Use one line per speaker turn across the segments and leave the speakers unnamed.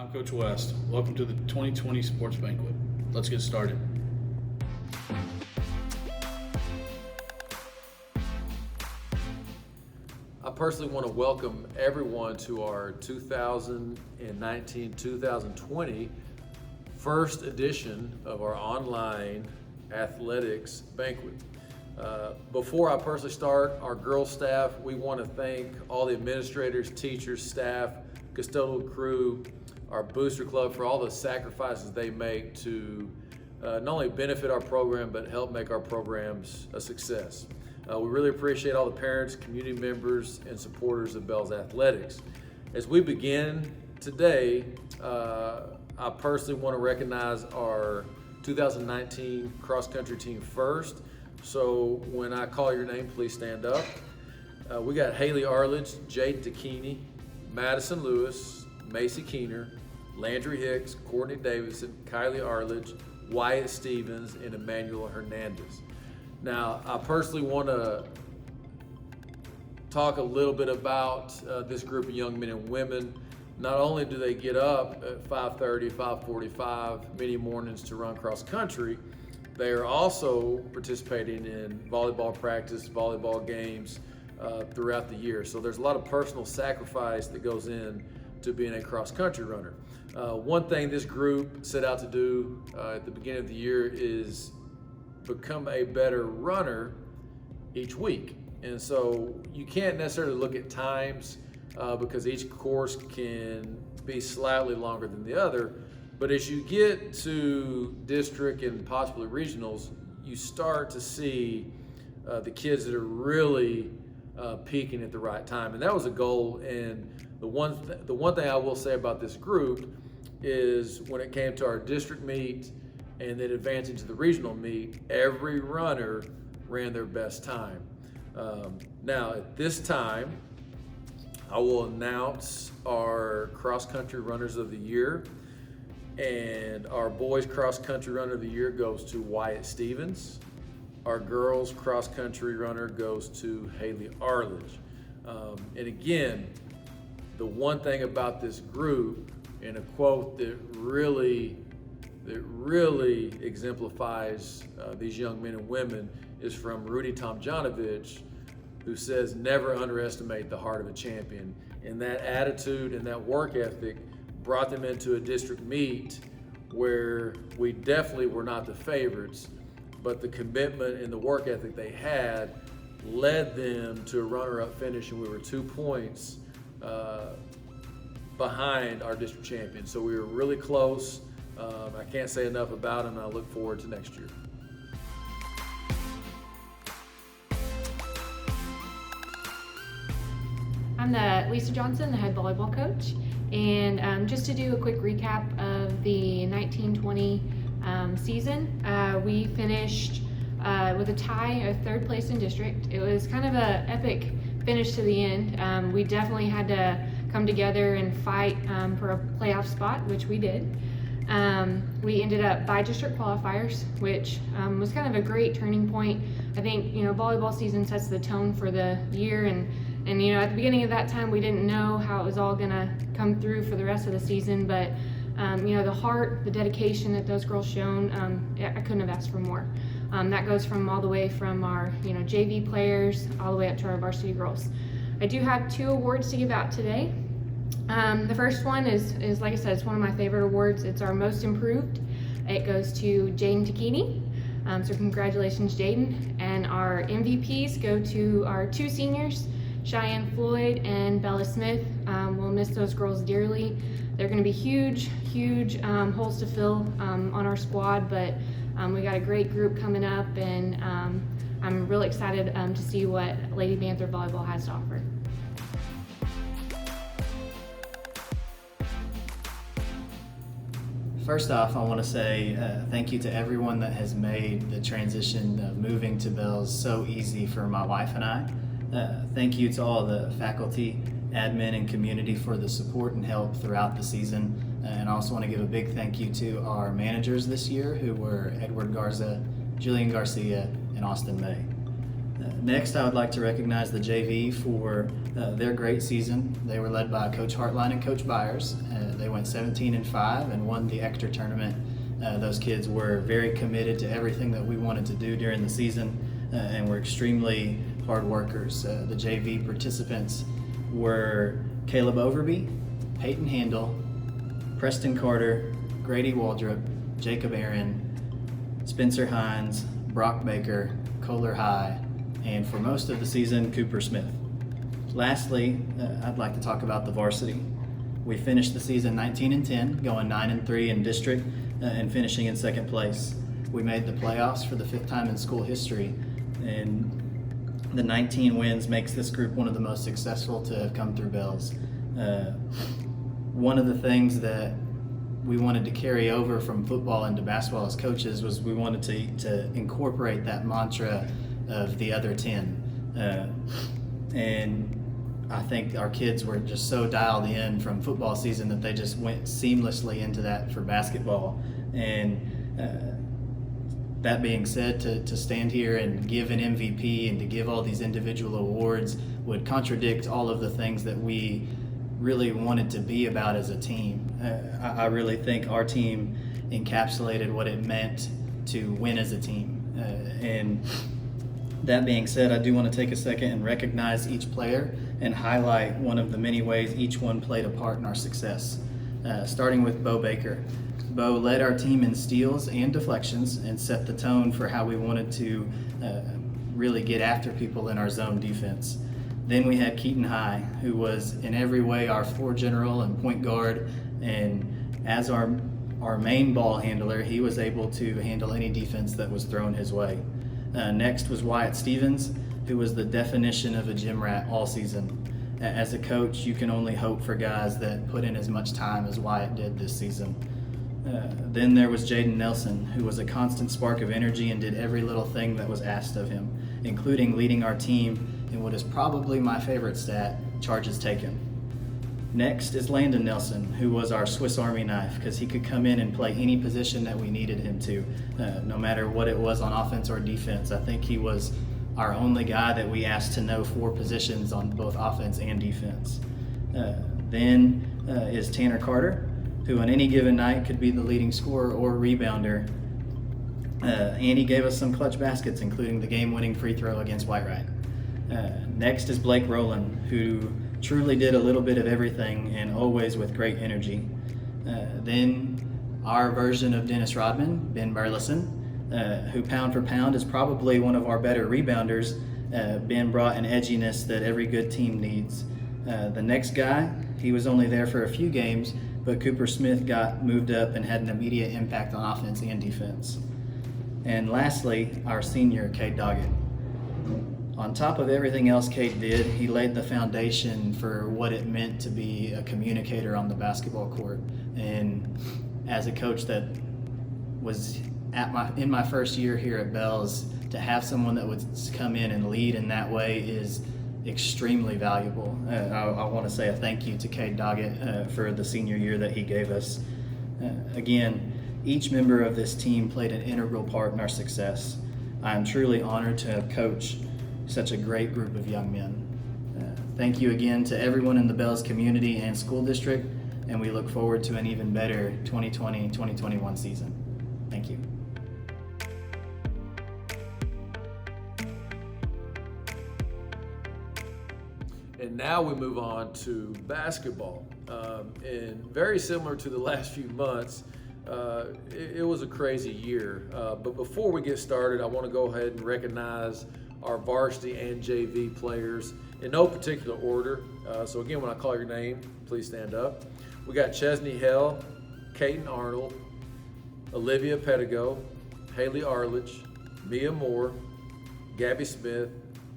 I'm Coach West. Welcome to the 2020 Sports Banquet. Let's get started.
I personally want to welcome everyone to our 2019-2020 first edition of our online athletics banquet. Before I personally start, our girls staff, we want to thank all the administrators, teachers, staff, custodial crew, our booster club for all the sacrifices they make to not only benefit our program, but help make our programs a success. We really appreciate all the parents, community members, and supporters of Bell's Athletics. As we begin today, I personally want to recognize our 2019 cross-country team first. So when I call your name, please stand up. We got Haley Arledge, Jade Takini, Madison Lewis, Macy Keener, Landry Hicks, Courtney Davidson, Kylie Arledge, Wyatt Stevens, and Emmanuel Hernandez. Now, I personally want to talk a little bit about this group of young men and women. Not only do they get up at 5:30, 5:45 many mornings to run cross country, they are also participating in volleyball practice, volleyball games throughout the year. So there's a lot of personal sacrifice that goes in to being a cross country runner. One thing this group set out to do at the beginning of the year is become a better runner each week. And so you can't necessarily look at times because each course can be slightly longer than the other. But as you get to district and possibly regionals, you start to see the kids that are really peaking at the right time. And that was a goal. And the one thing I will say about this group is when it came to our district meet and then advancing to the regional meet, every runner ran their best time. Now at this time, I will announce our cross-country runners of the year. And our boys cross-country runner of the year goes to Wyatt Stevens. Our girls cross-country runner goes to Haley Arledge. And again, the one thing about this group, and a quote that really exemplifies these young men and women, is from Rudy Tomjanovich, who says, "Never underestimate the heart of a champion." And that attitude and that work ethic brought them into a district meet where we definitely were not the favorites, but the commitment and the work ethic they had led them to a runner-up finish, and we were 2 points behind our district champion. So we were really close. I can't say enough about them, and I look forward to next year.
I'm Lisa Johnson, the head volleyball coach, and just to do a quick recap of the 1920 season, we finished with a tie of third place in district. It was kind of an epic finish to the end. We definitely had to come together and fight for a playoff spot, which we did. We ended up by district qualifiers, which was kind of a great turning point. I think, volleyball season sets the tone for the year, and at the beginning of that time, we didn't know how it was all gonna come through for the rest of the season, but the heart, the dedication that those girls shown, I couldn't have asked for more. That goes from all the way from our JV players all the way up to our varsity girls. I do have 2 awards to give out today. The first one is like I said, it's one of my favorite awards. It's our most improved. It goes to Jaden Takini. So congratulations, Jaden. And our MVPs go to our 2 seniors, Cheyenne Floyd and Bella Smith. We'll miss those girls dearly. They're going to be huge holes to fill on our squad, but we got a great group coming up, and I'm really excited to see what Lady Panther volleyball has to offer.
First off, I want to say thank you to everyone that has made the transition of moving to Bells so easy for my wife and I. Thank you to all the faculty, admin, and community for the support and help throughout the season. And I also want to give a big thank you to our managers this year, who were Edward Garza, Jillian Garcia, and Austin May. Next, I would like to recognize the JV for their great season. They were led by Coach Hartline and Coach Byers. They went 17-5 and won the Ector tournament. Those kids were very committed to everything that we wanted to do during the season and were extremely hard workers. The JV participants were Caleb Overby, Peyton Handel, Preston Carter, Grady Waldrop, Jacob Aaron, Spencer Hines, Brock Baker, Kohler High, and for most of the season, Cooper Smith. Lastly, I'd like to talk about the varsity. We finished the season 19-10, going 9-3 in district and finishing in second place. We made the playoffs for the 5th time in school history, and the 19 wins makes this group one of the most successful to have come through Bells. One of the things that we wanted to carry over from football into basketball as coaches was we wanted to incorporate that mantra of the other 10. And I think our kids were just so dialed in from football season that they just went seamlessly into that for basketball. And that being said, to stand here and give an MVP and to give all these individual awards would contradict all of the things that we really wanted to be about as a team. I really think our team encapsulated what it meant to win as a team. And that being said, I do want to take a second and recognize each player and highlight one of the many ways each one played a part in our success. Starting with Bo Baker. Bo led our team in steals and deflections and set the tone for how we wanted to really get after people in our zone defense. Then we had Keaton High, who was in every way our floor general and point guard, and as our main ball handler, he was able to handle any defense that was thrown his way. Next was Wyatt Stevens, who was the definition of a gym rat all season. As a coach, you can only hope for guys that put in as much time as Wyatt did this season. Then there was Jaden Nelson, who was a constant spark of energy and did every little thing that was asked of him, including leading our team in what is probably my favorite stat, charges taken. Next is Landon Nelson, who was our Swiss Army knife because he could come in and play any position that we needed him to, no matter what it was on offense or defense. I think he was our only guy that we asked to know 4 positions on both offense and defense. Then is Tanner Carter, who on any given night could be the leading scorer or rebounder. And he gave us some clutch baskets, including the game-winning free throw against Whitewright. Next is Blake Rowland, who truly did a little bit of everything and always with great energy. Then our version of Dennis Rodman, Ben Burleson, who pound for pound is probably one of our better rebounders. Ben brought an edginess that every good team needs. The next guy, he was only there for a few games, but Cooper Smith got moved up and had an immediate impact on offense and defense. And lastly, our senior, Cade Doggett. On top of everything else Cade did, he laid the foundation for what it meant to be a communicator on the basketball court. And as a coach that was in my first year here at Bells, to have someone that would come in and lead in that way is extremely valuable. I want to say a thank you to Cade Doggett for the senior year that he gave us. Again, each member of this team played an integral part in our success. I am truly honored to have coached such a great group of young men. Thank you again to everyone in the Bells community and school district, and we look forward to an even better 2020-2021 season. Thank you.
And now we move on to basketball. And very similar to the last few months, it was a crazy year. But before we get started, I want to go ahead and recognize our varsity and JV players in no particular order. So again, when I call your name, please stand up. We got Chesney Hell, Kaiten Arnold, Olivia Pedigo, Haley Arledge, Mia Moore, Gabby Smith,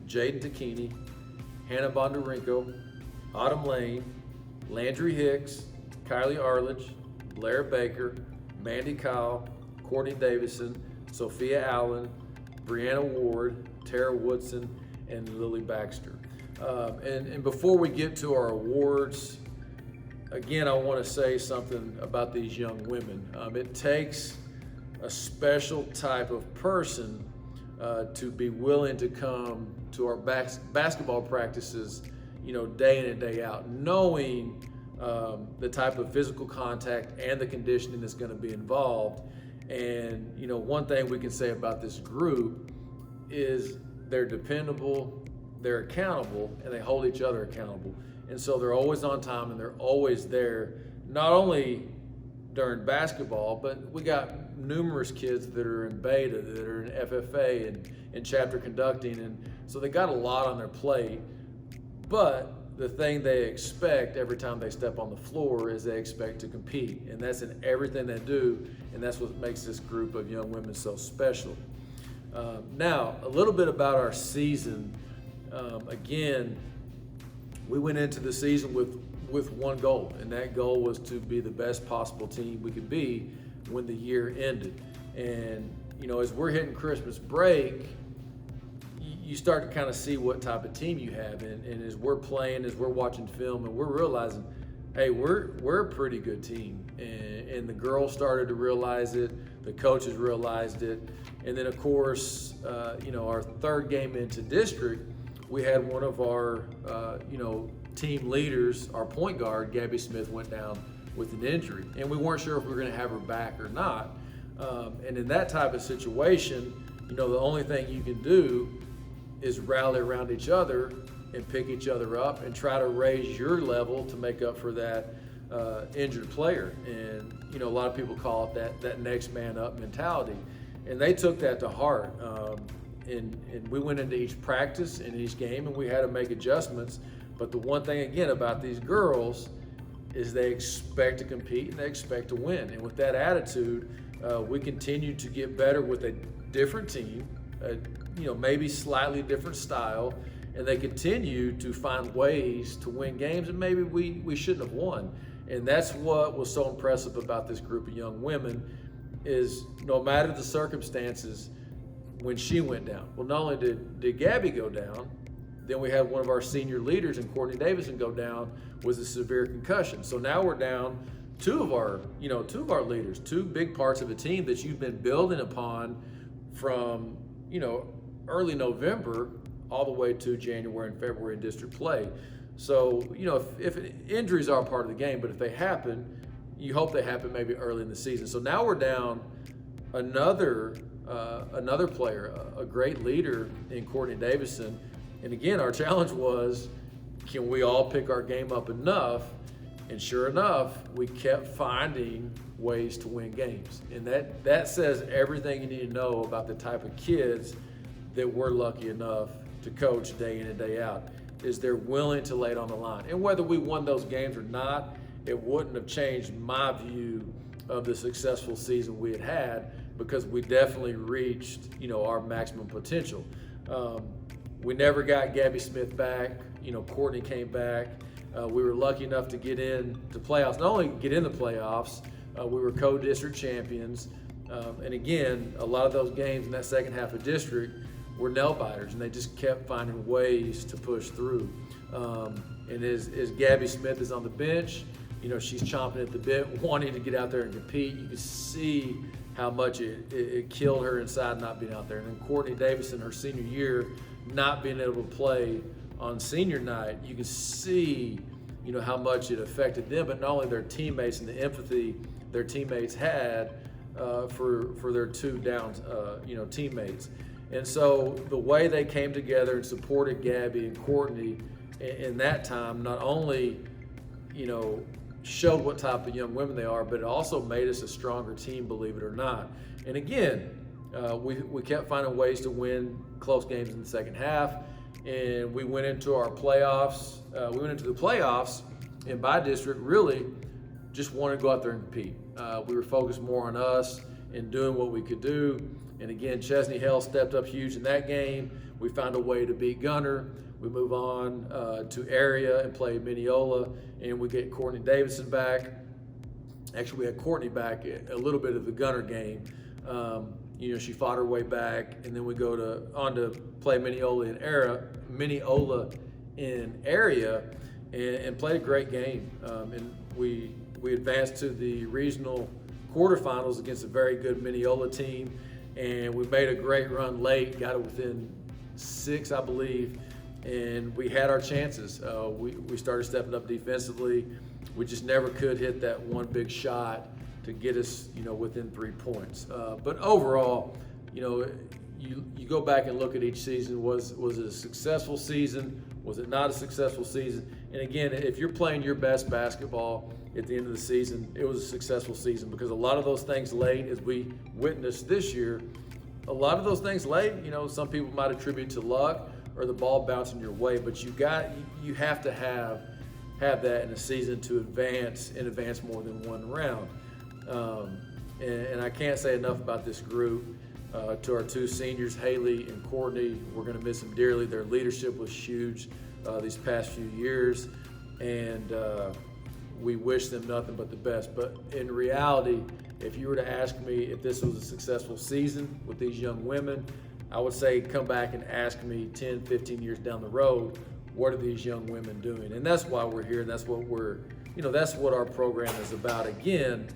Jaden Takini, Hannah Bondarenko, Autumn Lane, Landry Hicks, Kylie Arledge, Blair Baker, Mandy Kyle, Courtney Davison, Sophia Allen, Brianna Ward, Tara Woodson, and Lily Baxter. And before we get to our awards, again, I want to say something about these young women. It takes a special type of person to be willing to come to our basketball practices, day in and day out, knowing the type of physical contact and the conditioning that's going to be involved. And one thing we can say about this group is they're dependable, they're accountable, and they hold each other accountable. And so they're always on time and they're always there, not only during basketball, but we got numerous kids that are in beta, that are in FFA and chapter conducting, and so they got a lot on their plate. But the thing they expect every time they step on the floor is they expect to compete, and that's in everything they do, and that's what makes this group of young women so special. Now, a little bit about our season. Again, we went into the season with one goal, and that goal was to be the best possible team we could be when the year ended. And as we're hitting Christmas break, you start to kind of see what type of team you have, and as we're playing, as we're watching film, and we're realizing, hey, we're a pretty good team, and the girls started to realize it, the coaches realized it, and then of course, our third game into district, we had one of our team leaders, our point guard, Gabby Smith, went down with an injury, and we weren't sure if we were going to have her back or not. And in that type of situation, the only thing you can do is rally around each other and pick each other up and try to raise your level to make up for that injured player. And a lot of people call it that next man up mentality, and they took that to heart. And we went into each practice and each game, and we had to make adjustments. But the one thing again about these girls is they expect to compete and they expect to win. And with that attitude, we continue to get better with a different team, maybe slightly different style, and they continue to find ways to win games that maybe we shouldn't have won. And that's what was so impressive about this group of young women, is no matter the circumstances, when she went down, well, not only did Gabby go down, then we had one of our senior leaders, and Courtney Davison, go down with a severe concussion. So now we're down two of our leaders, two big parts of a team that you've been building upon from, early November all the way to January and February in district play. So, if injuries are a part of the game, but if they happen, you hope they happen maybe early in the season. So now we're down another player, a great leader in Courtney Davison. And again, our challenge was, can we all pick our game up enough? And sure enough, we kept finding ways to win games. And that says everything you need to know about the type of kids that we're lucky enough to coach day in and day out, is they're willing to lay it on the line. And whether we won those games or not, it wouldn't have changed my view of the successful season we had, because we definitely reached, our maximum potential. We never got Gabby Smith back. Courtney came back. We were lucky enough to get into playoffs. Not only get in the playoffs, we were co-district champions. And again, a lot of those games in that second half of district were nail biters, and they just kept finding ways to push through. And as Gabby Smith is on the bench, she's chomping at the bit, wanting to get out there and compete. You can see how much it killed her inside not being out there. And then Courtney Davison, her senior year, not being able to play on senior night, you can see, how much it affected them, but not only their teammates and the empathy their teammates had for their two down, teammates. And so the way they came together and supported Gabby and Courtney in that time, not only, showed what type of young women they are, but it also made us a stronger team, believe it or not. And again, we kept finding ways to win close games in the second half, and we went into our playoffs. We went into the playoffs, and by district, really just wanted to go out there and compete. We were focused more on us and doing what we could do. And again, Chesney Hale stepped up huge in that game. We found a way to beat Gunner. We move on to area and play Mineola, and we get Courtney Davison back. Actually, we had Courtney back a little bit of the Gunner game. She fought her way back, and then we go on to play Mineola in area, and played a great game. And we advanced to the regional quarterfinals against a very good Mineola team. and we made a great run late, got it within 6, I believe, and we had our chances. We started stepping up defensively. We just never could hit that one big shot to get us, within 3 points. But overall, you go back and look at each season. Was it a successful season? Was it not a successful season? And again, if you're playing your best basketball at the end of the season, it was a successful season, because a lot of those things late, as we witnessed this year, a lot of those things late, some people might attribute to luck or the ball bouncing your way, but you have to have that in a season to advance more than one round. And I can't say enough about this group. To our 2 seniors, Haley and Courtney, we're going to miss them dearly. Their leadership was huge these past few years, and we wish them nothing but the best. But in reality, if you were to ask me if this was a successful season with these young women, I would say come back and ask me 10, 15 years down the road, what are these young women doing? And that's why we're here, and that's what that's what our program is about. Again,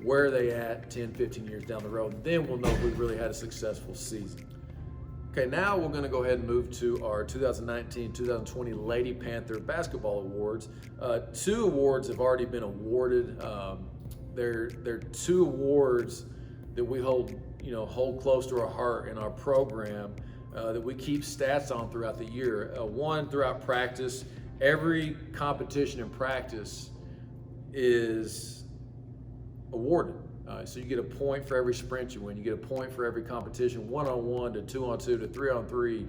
where are they at 10, 15 years down the road? Then we'll know if we really had a successful season. Okay, now we're going to go ahead and move to our 2019-2020 Lady Panther Basketball Awards. 2 awards have already been awarded. They're 2 awards that we hold close to our heart in our program, that we keep stats on throughout the year. One, throughout practice, every competition in practice is awarded. So you get a point for every sprint you win. You get a point for every competition, 1-on-1 to 2-on-2 to 3-on-3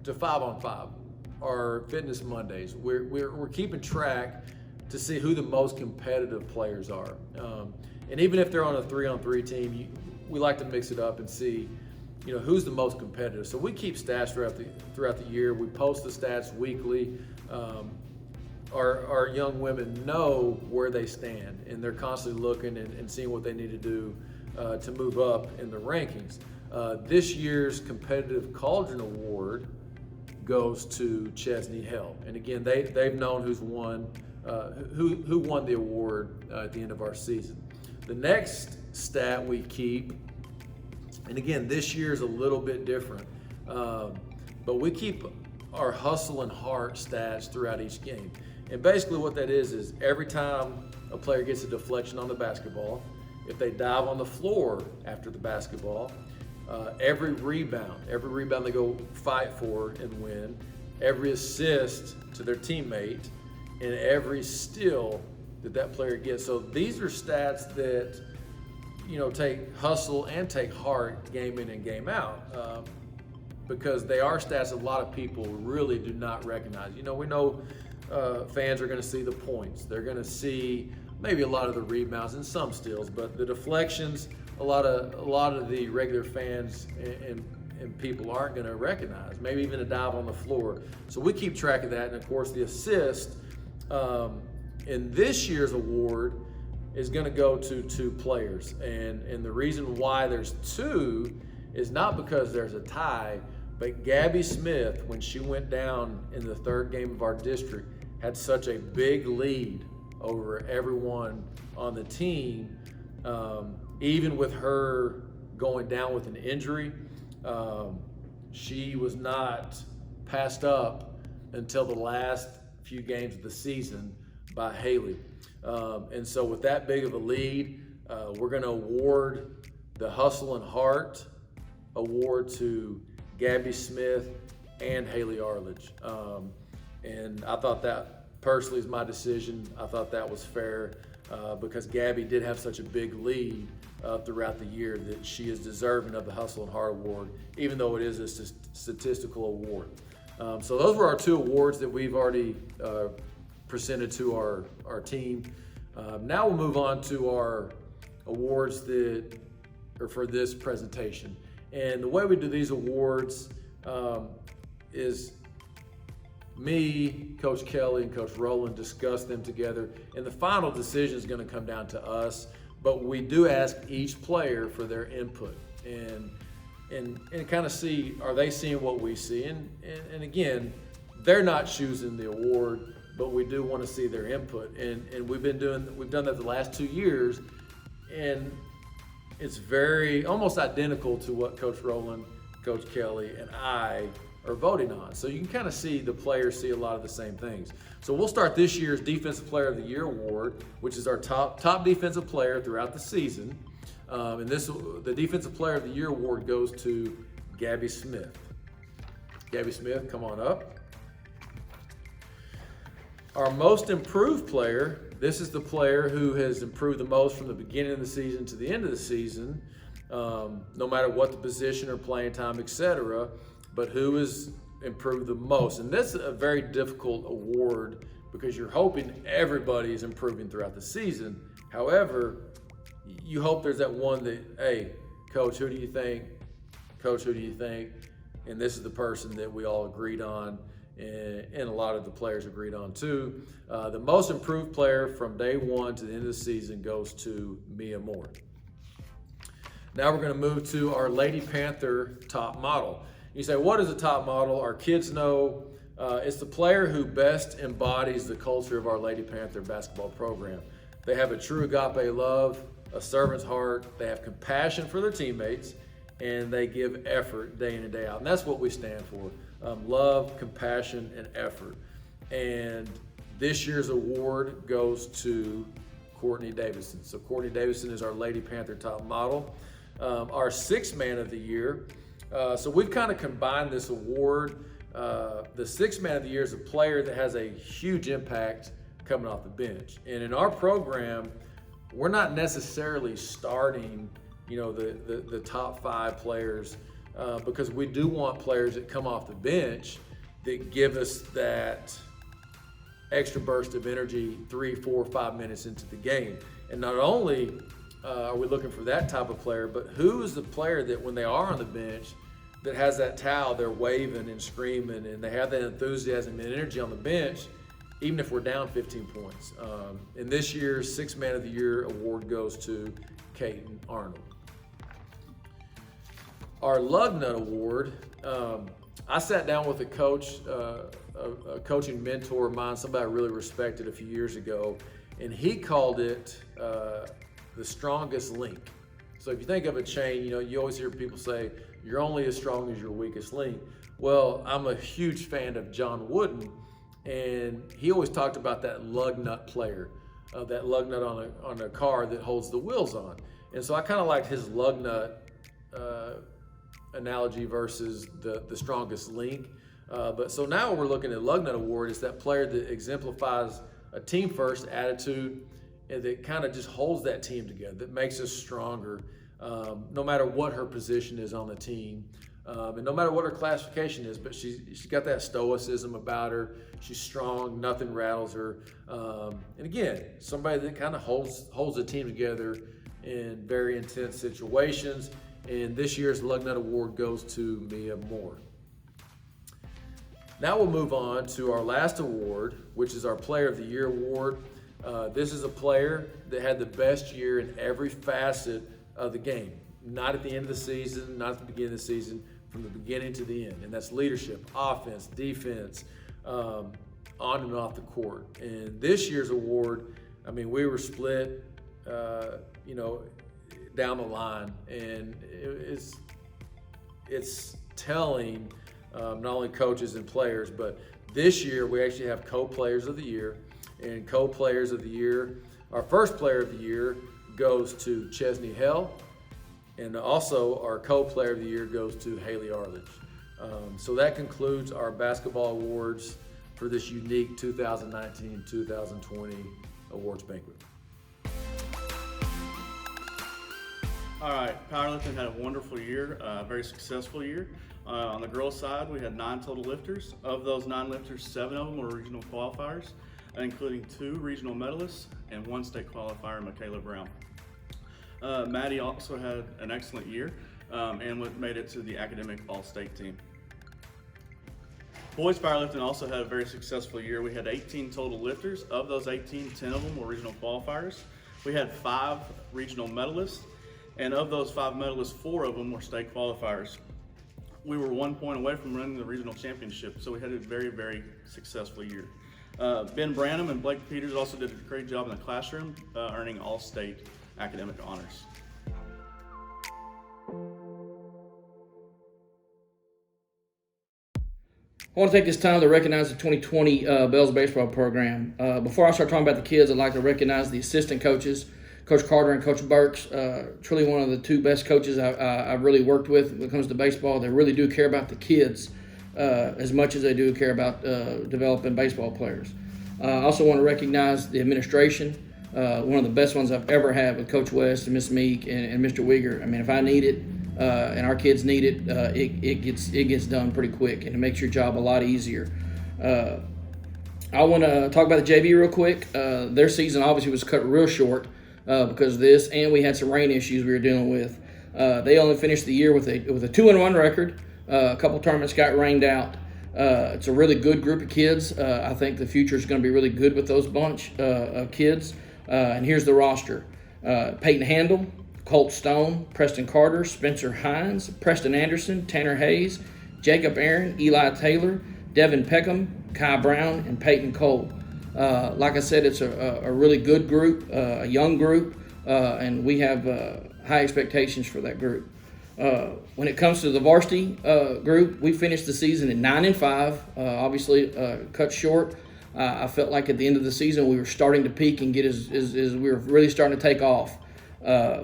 to 5-on-5. Our Fitness Mondays, we're keeping track to see who the most competitive players are. And even if they're on a 3-on-3 team, we like to mix it up and see who's the most competitive. So we keep stats throughout the year. We post the stats weekly. Our young women know where they stand, and they're constantly looking and seeing what they need to do to move up in the rankings. This year's Competitive Cauldron Award goes to Chesney Hell, and again, they've known who won the award at the end of our season. The next stat we keep, and again, this year is a little bit different, but we keep our hustle and heart stats throughout each game. And basically what that is every time a player gets a deflection on the basketball, if they dive on the floor after the basketball, every rebound they go fight for and win, every assist to their teammate, and every steal that player gets. So these are stats that take hustle and take heart game in and game out, because they are stats a lot of people really do not recognize. We know fans are going to see the points. They're going to see maybe a lot of the rebounds and some steals, but the deflections, a lot of the regular fans and people aren't going to recognize. Maybe even a dive on the floor. So we keep track of that, and of course the assist in this year's award is going to go to 2 players, and the reason why there's 2 is not because there's a tie, but Gabby Smith, when she went down in the 3rd game of our district, had such a big lead over everyone on the team. Even with her going down with an injury, she was not passed up until the last few games of the season by Haley. And so with that big of a lead, we're going to award the Hustle and Heart Award to Gabby Smith and Haley Arledge. And I thought that personally is my decision. I thought that was fair because Gabby did have such a big lead throughout the year that she is deserving of the Hustle and Heart Award, even though it is a statistical award. So those were our 2 awards that we've already presented to our team. Now we'll move on to our awards that are for this presentation. And the way we do these awards is me, Coach Kelly, and Coach Rowland discuss them together, and the final decision is going to come down to us. But we do ask each player for their input and kind of see, are they seeing what we see? And again, they're not choosing the award, but we do want to see their input. And we've done that the last 2 years, and it's very almost identical to what Coach Rowland, Coach Kelly, and I are voting on. So you can kind of see the players see a lot of the same things. So we'll start this year's Defensive Player of the Year award, which is our top defensive player throughout the season. And the Defensive Player of the Year award goes to Gabby Smith. Gabby Smith, come on up. Our Most Improved Player, this is the player who has improved the most from the beginning of the season to the end of the season, no matter what the position or playing time, etc., but who has improved the most. And this is a very difficult award because you're hoping everybody is improving throughout the season. However, you hope there's that one that, hey, Coach, who do you think? Coach, who do you think? And this is the person that we all agreed on, and a lot of the players agreed on too. The Most Improved Player from day one to the end of the season goes to Mia Moore. Now we're going to move to our Lady Panther top model. You say, what is a top model? Our kids know it's the player who best embodies the culture of our Lady Panther basketball program. They have a true agape love, a servant's heart, they have compassion for their teammates, and they give effort day in and day out. And that's what we stand for, love, compassion, and effort. And this year's award goes to Courtney Davison. So Courtney Davison is our Lady Panther top model. Our Sixth Man of the Year, so we've kind of combined this award. The Sixth Man of the Year is a player that has a huge impact coming off the bench. And in our program, we're not necessarily starting, the top 5 players because we do want players that come off the bench that give us that extra burst of energy 3, 4, 5 minutes into the game. And not only are we looking for that type of player, but who is the player that when they are on the bench that has that towel, they're waving and screaming and they have that enthusiasm and energy on the bench, even if we're down 15 points. And this year's Sixth Man of the Year award goes to Caden Arnold. Our Lug Nut Award, I sat down with a coach, a coaching mentor of mine, somebody I really respected a few years ago, and he called it the strongest link. So if you think of a chain, you always hear people say, you're only as strong as your weakest link. Well, I'm a huge fan of John Wooden, and he always talked about that lug nut player, that lug nut on a car that holds the wheels on. And so I kind of liked his lug nut analogy versus the strongest link. But so now we're looking at Lug Nut Award is that player that exemplifies a team first attitude and that kind of just holds that team together, that makes us stronger, no matter what her position is on the team. And no matter what her classification is, but she's got that stoicism about her. She's strong, nothing rattles her. And again, somebody that kind of holds the team together in very intense situations. And this year's Lug Nut Award goes to Mia Moore. Now we'll move on to our last award, which is our Player of the Year award. This is a player that had the best year in every facet of the game. Not at the end of the season, not at the beginning of the season, from the beginning to the end. And that's leadership, offense, defense, on and off the court. And this year's award, we were split, down the line, and it's telling not only coaches and players, but this year we actually have co-players of the year, and co-players of the year, our first player of the year goes to Chesney Hell, and also our co-player of the year goes to Haley Arledge. So that concludes our basketball awards for this unique 2019-2020 awards banquet.
All right, powerlifting had a wonderful year, a very successful year. On the girls' side, we had 9 total lifters. Of those 9 lifters, 7 of them were regional qualifiers, including 2 regional medalists and 1 state qualifier, Michaela Brown. Maddie also had an excellent year and made it to the academic all-state team. Boys powerlifting also had a very successful year. We had 18 total lifters. Of those 18, 10 of them were regional qualifiers. We had 5 regional medalists. And of those 5 medalists, 4 of them were state qualifiers. We were 1 point away from winning the regional championship, so we had a very, very successful year. Ben Branham and Blake Peters also did a great job in the classroom, earning all-state academic honors.
I want to take this time to recognize the 2020 Bells baseball program. Before I start talking about the kids, I'd like to recognize the assistant coaches, Coach Carter and Coach Burks. Truly one of the two best coaches I've really worked with when it comes to baseball. They really do care about the kids as much as they do care about developing baseball players. I also want to recognize the administration, one of the best ones I've ever had with Coach West and Miss Meek and Mr. Wieger. I mean, if I need it and our kids need it, it gets done pretty quick, and it makes your job a lot easier. I want to talk about the JV real quick. Their season obviously was cut real short because of this, and we had some rain issues we were dealing with. They only finished the year with a 2-1 record. A couple tournaments got rained out. It's a really good group of kids. I think the future is going to be really good with those bunch of kids. And here's the roster. Peyton Handel, Colt Stone, Preston Carter, Spencer Hines, Preston Anderson, Tanner Hayes, Jacob Aaron, Eli Taylor, Devin Peckham, Kai Brown, and Peyton Cole. Like I said, it's a really good group, a young group, and we have high expectations for that group. When it comes to the varsity group, we finished the season at 9-5. Obviously, cut short. I felt like at the end of the season we were starting to peak and get as we were really starting to take off.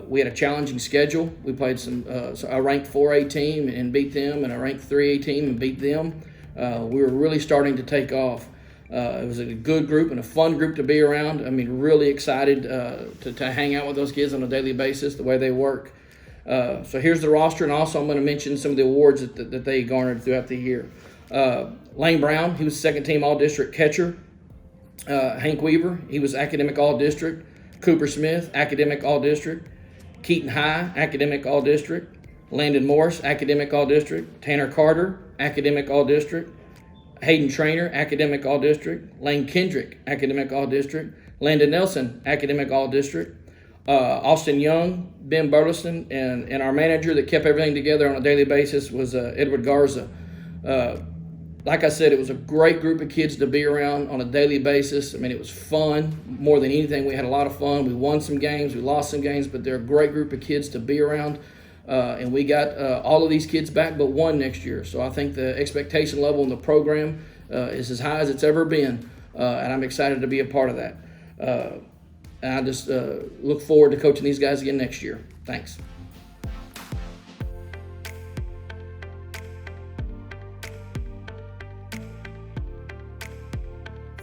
We had a challenging schedule. We played a ranked 4A team and beat them, and a ranked 3A team and beat them. We were really starting to take off. It was a good group and a fun group to be around. I mean, really excited to hang out with those kids on a daily basis, the way they work. So here's the roster, and also I'm going to mention some of the awards that they garnered throughout the year. Lane Brown, he was second team All-District catcher. Hank Weaver, he was academic All-District. Cooper Smith, academic All-District. Keaton High, academic All-District. Landon Morris, academic All-District. Tanner Carter, academic All-District. Hayden Trainer, academic All-District. Lane Kendrick, academic All-District. Landon Nelson, academic All-District. Austin Young, Ben Burleson, and our manager that kept everything together on a daily basis was Edward Garza. Like I said, it was a great group of kids to be around on a daily basis. I mean, it was fun more than anything. We had a lot of fun. We won some games, we lost some games, but they're a great group of kids to be around. And we got all of these kids back but one next year. So I think the expectation level in the program is as high as it's ever been, and I'm excited to be a part of that. And I just look forward to coaching these guys again next year. Thanks.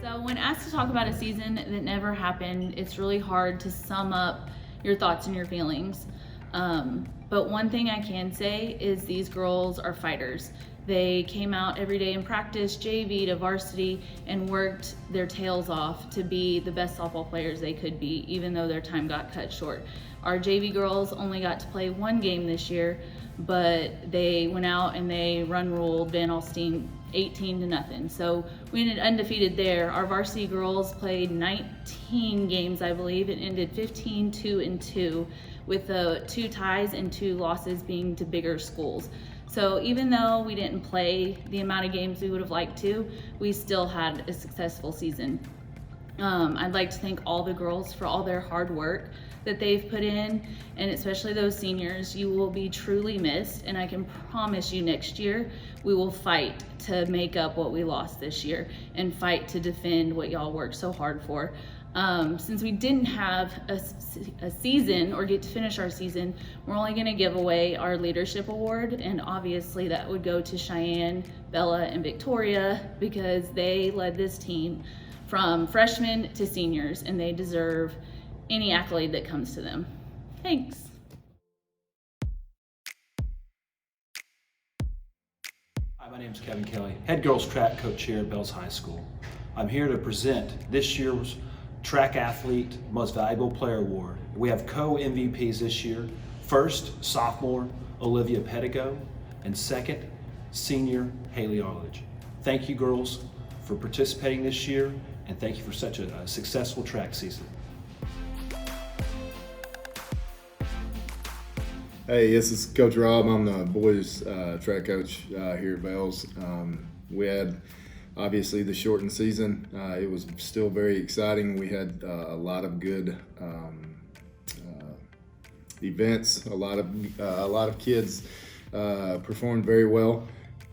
So when asked to talk about a season that never happened, it's really hard to sum up your thoughts and your feelings. But one thing I can say is these girls are fighters. They came out every day in practice, JV to varsity, and worked their tails off to be the best softball players they could be, even though their time got cut short. Our JV girls only got to play one game this year, but they went out and they run-ruled Van Alstyne 18-0. So we ended undefeated there. Our varsity girls played 19 games, I believe, and ended 15-2-2, with the 2 ties and 2 losses being to bigger schools. So even though we didn't play the amount of games we would have liked to, we still had a successful season. I'd like to thank all the girls for all their hard work that they've put in, and especially those seniors. You will be truly missed, and I can promise you next year we will fight to make up what we lost this year and fight to defend what y'all worked so hard for. Since we didn't have a season or get to finish our season, we're only going to give away our leadership award, and obviously that would go to Cheyenne, Bella, and Victoria, because they led this team from freshmen to seniors, and they deserve any accolade that comes to them. Thanks.
Hi, my name is Kevin Kelly, head girls track coach here at Bells High School. I'm here to present this year's Track Athlete Most Valuable Player Award. We have co-MVPs this year. First, sophomore Olivia Pedigo, and second, senior Haley Arledge. Thank you, girls, for participating this year, and thank you for such a successful track season.
Hey, this is Coach Rob. I'm the boys track coach here at Bells. We had obviously the shortened season. It was still very exciting. We had a lot of good events. A lot of kids performed very well.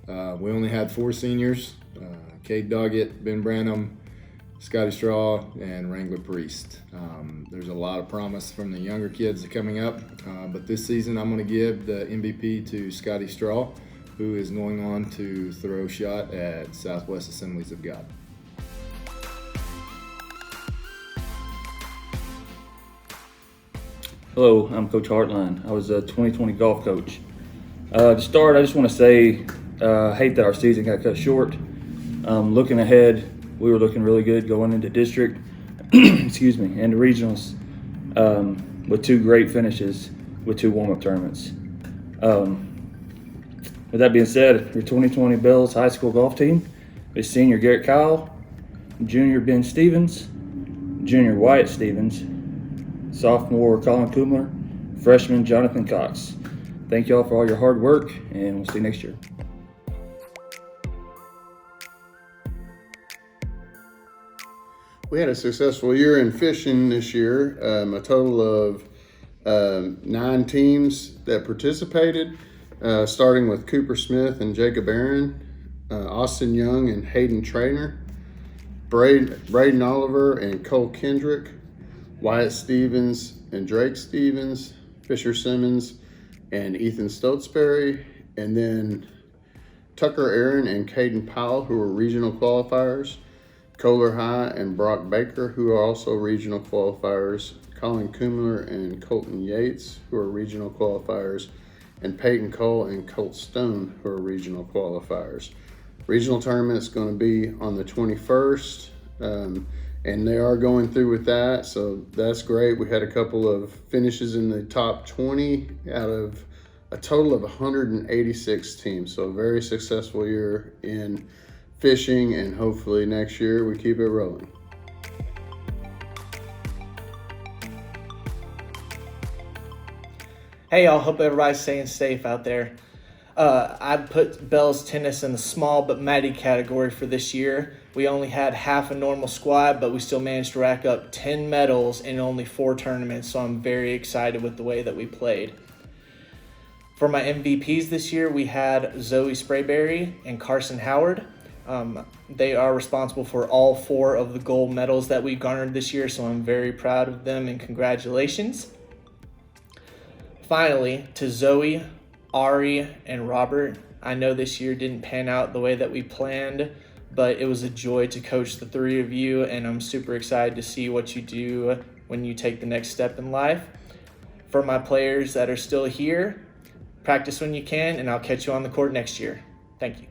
We only had 4 seniors, Cade Doggett, Ben Branham, Scotty Straw, and Wrangler Priest. There's a lot of promise from the younger kids coming up, but this season I'm going to give the MVP to Scotty Straw, who is going on to throw shot at Southwest Assemblies of God.
Hello, I'm Coach Hartline. I was a 2020 golf coach. To start, I just want to say I hate that our season got cut short. Looking ahead, we were looking really good going into district, excuse me, and the regionals with 2 great finishes with 2 warm-up tournaments. With that being said, your 2020 Bells High School golf team is senior Garrett Kyle, junior Ben Stevens, junior Wyatt Stevens, sophomore Colin Kumler, freshman Jonathan Cox. Thank y'all for all your hard work, and we'll see you next year.
We had a successful year in fishing this year, a total of 9 teams that participated, starting with Cooper Smith and Jacob Aaron, Austin Young and Hayden Traynor, Braden Oliver and Cole Kendrick, Wyatt Stevens and Drake Stevens, Fisher Simmons and Ethan Stotesbury, and then Tucker Aaron and Caden Powell, who are regional qualifiers, Kohler High and Brock Baker, who are also regional qualifiers, Colin Kumler and Colton Yates, who are regional qualifiers, and Peyton Cole and Colt Stone, who are regional qualifiers. Regional tournament's going to be on the 21st, and they are going through with that, so that's great. We had a couple of finishes in the top 20 out of a total of 186 teams, so a very successful year in fishing, and hopefully next year we keep it rolling.
Hey y'all, hope everybody's staying safe out there. I put Bells Tennis in the small but mighty category for this year. We only had half a normal squad, but we still managed to rack up 10 medals in only 4 tournaments, so I'm very excited with the way that we played. For my MVPs this year, we had Zoe Sprayberry and Carson Howard. They are responsible for all 4 of the gold medals that we garnered this year, so I'm very proud of them and congratulations. Finally, to Zoe, Ari, and Robert, I know this year didn't pan out the way that we planned, but it was a joy to coach the 3 of you, and I'm super excited to see what you do when you take the next step in life. For my players that are still here, practice when you can, and I'll catch you on the court next year. Thank you.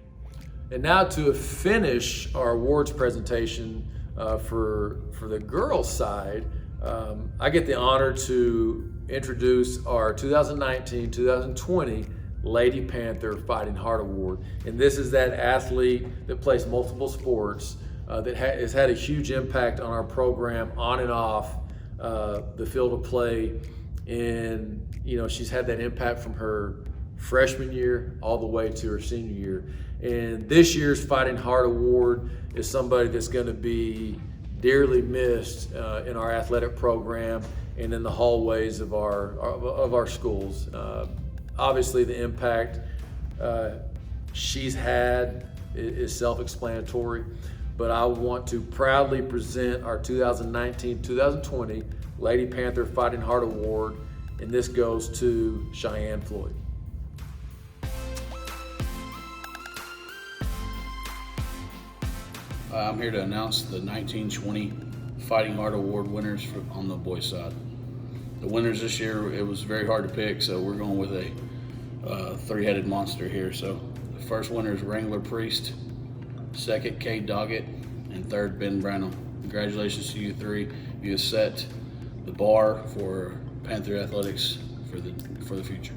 And now to finish our awards presentation for the girls' side, I get the honor to introduce our 2019-2020 Lady Panther Fighting Heart Award. And this is that athlete that plays multiple sports that has had a huge impact on our program on and off the field of play. And, you know, she's had that impact from her freshman year all the way to her senior year. And this year's Fighting Heart Award is somebody that's going to be dearly missed in our athletic program and in the hallways of our schools. Obviously, the impact she's had is self-explanatory, but I want to proudly present our 2019-2020 Lady Panther Fighting Heart Award, and this goes to Cheyenne Floyd.
I'm here to announce the 1920 Fighting Heart Award winners on the boys' side. The winners this year, it was very hard to pick, so we're going with a 3-headed monster here. So the first winner is Wrangler Priest, second Cade Doggett, and third Ben Branham. Congratulations to you 3. You have set the bar for Panther athletics for the future.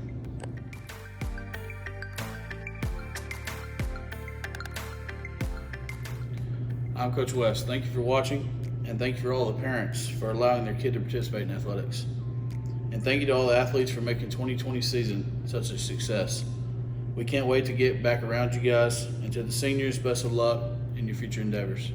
I'm Coach West. Thank you for watching, and thank you for all the parents for allowing their kid to participate in athletics. And thank you to all the athletes for making 2020 season such a success. We can't wait to get back around you guys, and to the seniors, best of luck in your future endeavors.